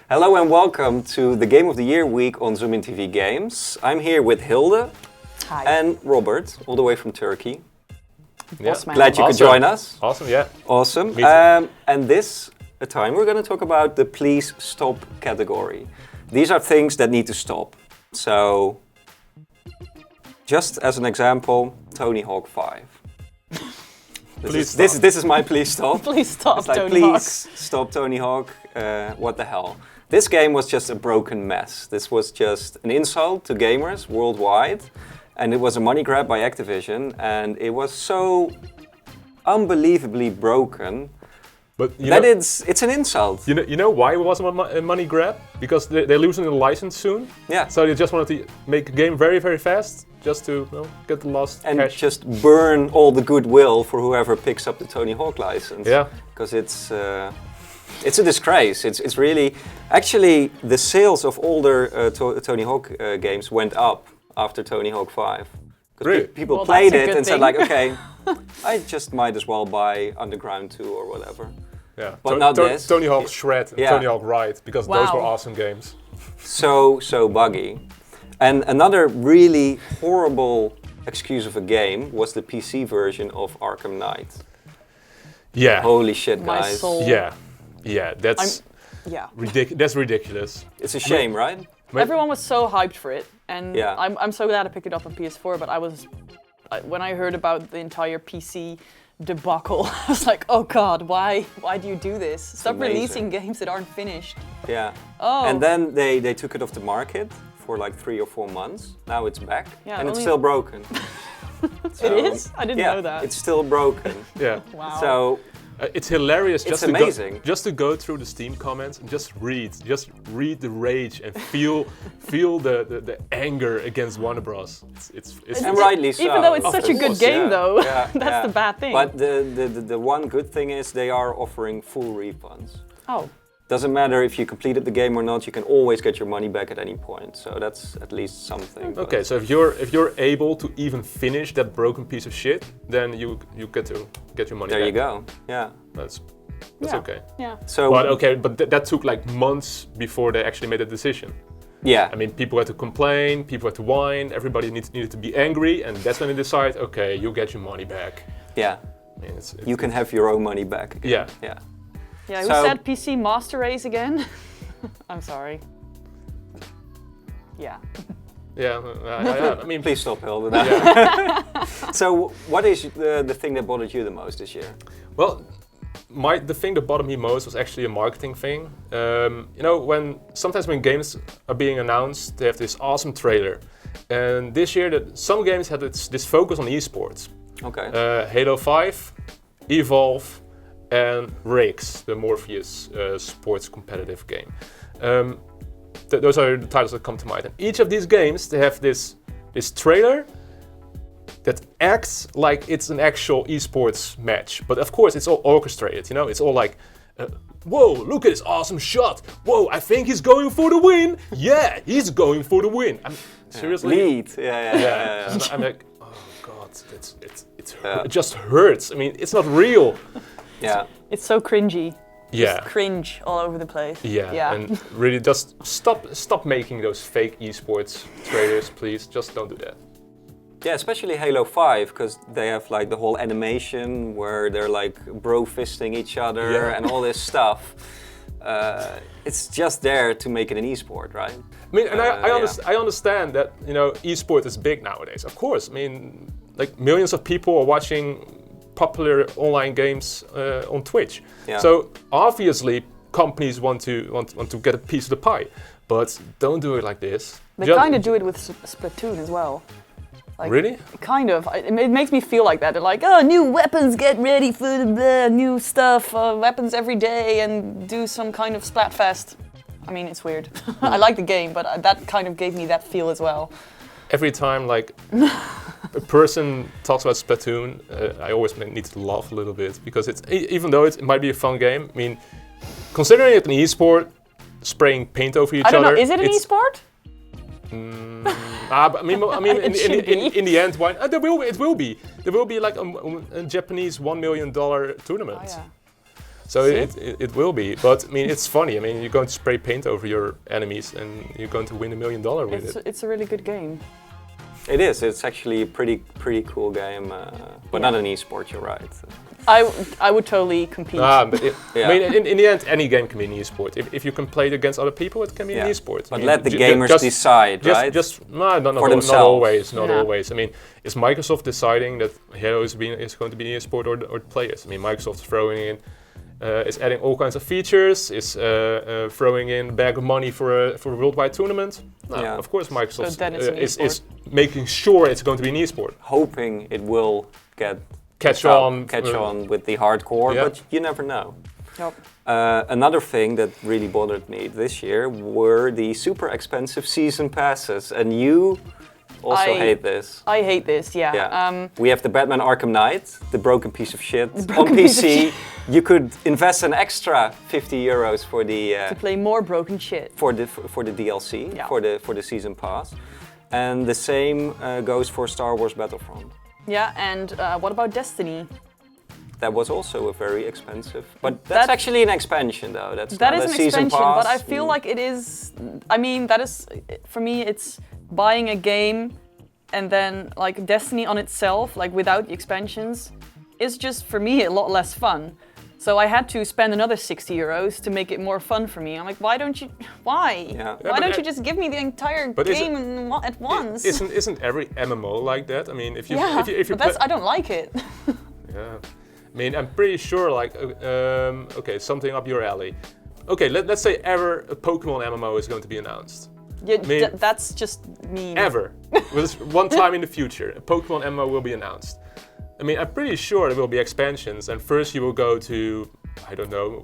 Hello and welcome to the Game of the Year week on Zoomin TV Games. I'm here with Hilde. Hi. And Robert, all the way from Turkey. Yeah. Glad you could join us. Awesome, yeah. Awesome. Me too. And this time we're going to talk about the please stop category. These are things that need to stop. So, just as an example, Tony Hawk 5. This is my please stop. Please stop, it's like, Tony please Hawk. stop Tony Hawk. What the hell? This game was just a broken mess. This was just an insult to gamers worldwide. And it was a money grab by Activision. And it was so unbelievably broken But it's an insult. You know why it wasn't a money grab? Because they're losing the license soon. Yeah. So they just wanted to make a game very, very fast, just to get the lost And cash. just burn all the goodwill for whoever picks up the Tony Hawk license. Yeah. Because it's a disgrace. It's really... Actually, the sales of older Tony Hawk games went up after Tony Hawk 5. Because Really? people Well, played that's a it good and said thing. like, okay, I just might as well buy Underground 2 or whatever. Yeah. But not this. Tony Hawk Shred and Yeah. Tony Hawk Ride, because those were Wow. awesome games. So buggy. And another really horrible excuse of a game was the PC version of Arkham Knight. Yeah. Holy shit, My guys. soul. Yeah. That's Yeah. That's ridiculous. It's a shame, right? Everyone was so hyped for it, and Yeah. I'm so glad I picked it up on PS4. But when I heard about the entire PC debacle, I was like, oh god, why do you do this? Stop amazing. releasing games that aren't finished. Yeah. Oh. And then they took it off the market for like 3 or 4 months. Now it's back, Yeah, and it's only- still broken. It is? I didn't know that. It's still broken. Yeah. Wow. So It's hilarious It's just amazing. to go through the Steam comments and just read the rage and feel the anger against Warner Bros. It's and rightly so. Even though it's Of such a good course, game, yeah. though, Yeah, that's yeah. the bad thing. But the one good thing is they are offering full refunds. oh, Doesn't matter if you completed the game or not, you can always get your money back at any point. So that's at least something. Okay, so if you're able to even finish that broken piece of shit, then you get to get your money There back. you go. Yeah. That's yeah. okay. Yeah. So But that took like months before they actually made a decision. yeah. I mean, people had to complain, people had to whine, everybody needed to be angry, and that's when they decide, okay, you get your money back. Yeah. I mean, it's You can have your own money back again. Yeah. Yeah. Yeah, who So- said PC Master Race again? I'm sorry. Yeah. Yeah, I mean, Please stop, Hilde. yeah. So what is the thing that bothered you the most this year? Well, the thing that bothered me most was actually a marketing thing. Sometimes when games are being announced, they have this awesome trailer. And this year, some games had this focus on esports. Okay. Halo 5, Evolve, and Rakes, the Morpheus sports competitive game. Those are the titles that come to mind. And each of these games, they have this trailer that acts like it's an actual esports match. But of course, it's all orchestrated, It's all like, whoa, look at this awesome shot. Whoa, I think he's going for the win. Yeah, he's going for the win. Seriously? Lead. Yeah. And I'm like, oh god, it just hurts. I mean, it's not real. Yeah. It's so cringy. Yeah. Just cringe all over the place. Yeah, and really just stop making those fake esports trailers, please. Just don't do that. Yeah, especially Halo 5, because they have like the whole animation where they're like bro-fisting each other Yeah. and all this stuff. It's just there to make it an esport, right? I mean, and I yeah. understand that esport is big nowadays. Of course, I mean, like millions of people are watching popular online games on Twitch. Yeah. So obviously, companies want to get a piece of the pie, but don't do it like this. They kind of do it with Splatoon as well. Like, Really? Kind of. It makes me feel like that. They're like, oh, new weapons, get ready for the new stuff, weapons every day, and do some kind of Splatfest. I mean, it's weird. I like the game, but that kind of gave me that feel as well. Every time like a person talks about Splatoon, I always need to laugh a little bit because even though it might be a fun game. I mean, considering it an esport, spraying paint over each I don't other. know. Is it an esport? But I mean, It should be. in the end, why? It will be. There will be like a Japanese $1 million tournament. Oh, yeah. So it will be, but I mean it's funny. I mean you're going to spray paint over your enemies and you're going to win $1 million with it. It's a really good game. It is. It's actually a pretty cool game, but not an esport. You're right. I would totally compete. But I mean, in the end, any game can be an esport. If you can play it against other people, it can be an esport. But let the gamers decide, right? For themselves. Not always. Not always. I mean, is Microsoft deciding that Halo is going to be an esport or players? I mean, Microsoft is adding all kinds of features. Is throwing in a bag of money for a worldwide tournament. No, of course, Microsoft is making sure it's going to be an esport. Hoping it will catch on with the hardcore, but you never know. Nope. Another thing that really bothered me this year were the super expensive season passes, and you also hate this. I hate this, yeah. We have the Batman Arkham Knight, the broken piece of shit. On PC, you could invest an extra €50 for the to play more broken shit for the DLC, for the season pass, and the same goes for Star Wars Battlefront. Yeah, and what about Destiny? That was also a very expensive, but that's actually an expansion though. That is an expansion, but I feel like it is. I mean, that is for me. It's buying a game, and then like Destiny on itself, like without the expansions, is just for me a lot less fun. So I had to spend another €60 to make it more fun for me. I'm like, why don't you? Why? Yeah. Why don't you just give me the entire game at once? Isn't every MMO like that? I mean, if you I don't like it. Yeah. I mean, I'm pretty sure, like, okay, something up your alley. Okay, let's say ever a Pokemon MMO is going to be announced. Yeah, I mean, that's just mean. Ever. One time in the future, a Pokemon MMO will be announced. I mean, I'm pretty sure there will be expansions, and first you will go to, I don't know,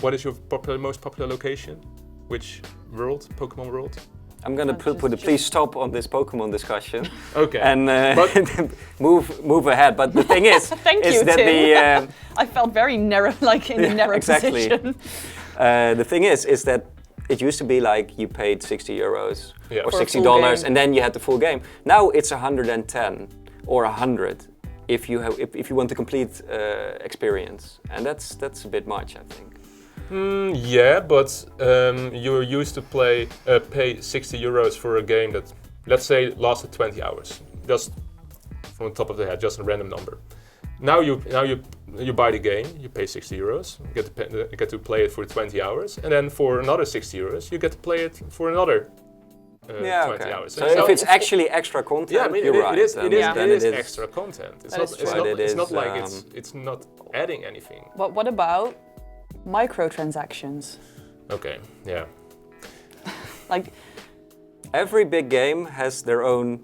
what is your most popular location? Which world? Pokemon world? I'm gonna put a please stop on this Pokemon discussion. Okay. And move ahead. But the thing is, I felt very narrow, like in a narrow position. The thing is that it used to be like you paid €60 or $60, and then you had the full game. Now it's 110 or 100 if you want the complete experience, and that's a bit much, I think. Yeah, but you're used to pay €60 for a game that, let's say, lasted 20 hours. Just from the top of the head, just a random number. Now you buy the game, you pay €60, you get to play it for 20 hours, and then for another €60, you get to play it for another 20 hours. So if it's actually extra content, I mean, you're right. It is extra content. It's not like it's not adding anything. But what about microtransactions? Okay, yeah. Like every big game has their own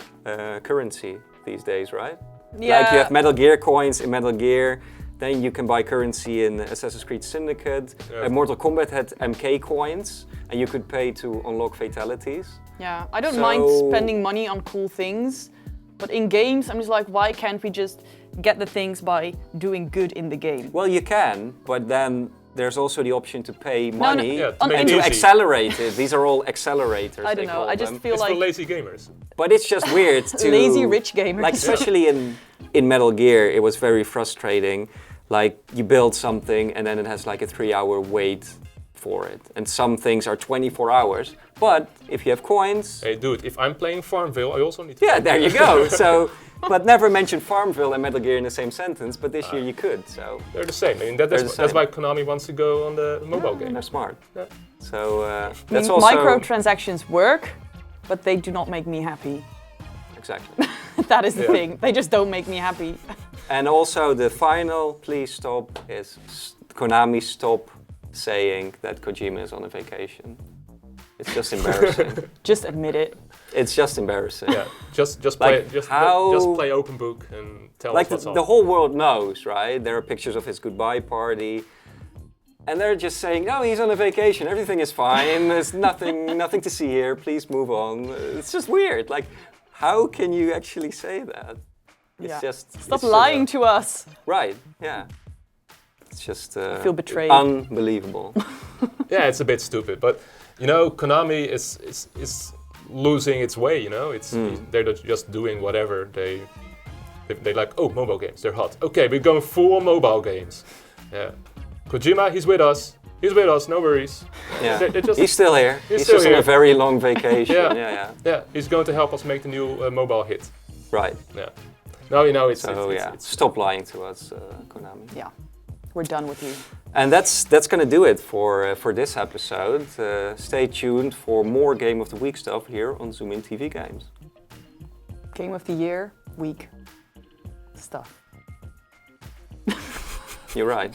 currency these days, right? Yeah. Like you have Metal Gear coins in Metal Gear, then you can buy currency in Assassin's Creed Syndicate. Mortal Kombat had MK coins, and you could pay to unlock fatalities. Yeah, I don't mind spending money on cool things, but in games, I'm just like, why can't we just get the things by doing good in the game? Well, you can, but then there's also the option to pay money to accelerate it. These are all accelerators. I don't know. I just feel it's like for lazy gamers. But it's just weird to lazy rich gamers. Like especially in Metal Gear, it was very frustrating. Like you build something and then it has like a 3-hour wait for it, and some things are 24 hours. But if you have coins, hey dude, if I'm playing Farmville, I also need to. Yeah, there you go. So. But never mention Farmville and Metal Gear in the same sentence, but this year you could, so... They're the same. I mean, that's why Konami wants to go on the mobile game. They're smart. Yeah. So, that's also... Microtransactions work, but they do not make me happy. Exactly. That is the thing. They just don't make me happy. And also the final please stop is Konami stop saying that Kojima is on a vacation. It's just embarrassing. Just admit it. It's just embarrassing. Yeah, just play open book and tell us what's up. The whole world knows, right? There are pictures of his goodbye party, and they're just saying, "No, he's on a vacation. Everything is fine. There's nothing to see here. Please move on." It's just weird. Like, how can you actually say that? It's just stop lying to us. Right? Yeah. It's just I feel betrayed. Unbelievable. Yeah, it's a bit stupid, but you know, Konami is losing its way. You know, they're just doing whatever they like. Oh, mobile games, they're hot. Okay, we're going full on mobile games. Yeah, Kojima, he's with us. He's with us, no worries. Yeah. They're just- He's still here. He's He's still just on here. a very long vacation. Yeah. Yeah. Yeah, he's going to help us make the new mobile hit. Right. Yeah. No, you know, it's... So stop lying to us, Konami. Yeah, we're done with you. And that's gonna do it for this episode. Stay tuned for more Game of the Week stuff here on Zoomin TV Games. Game of the year, week, stuff. You're right.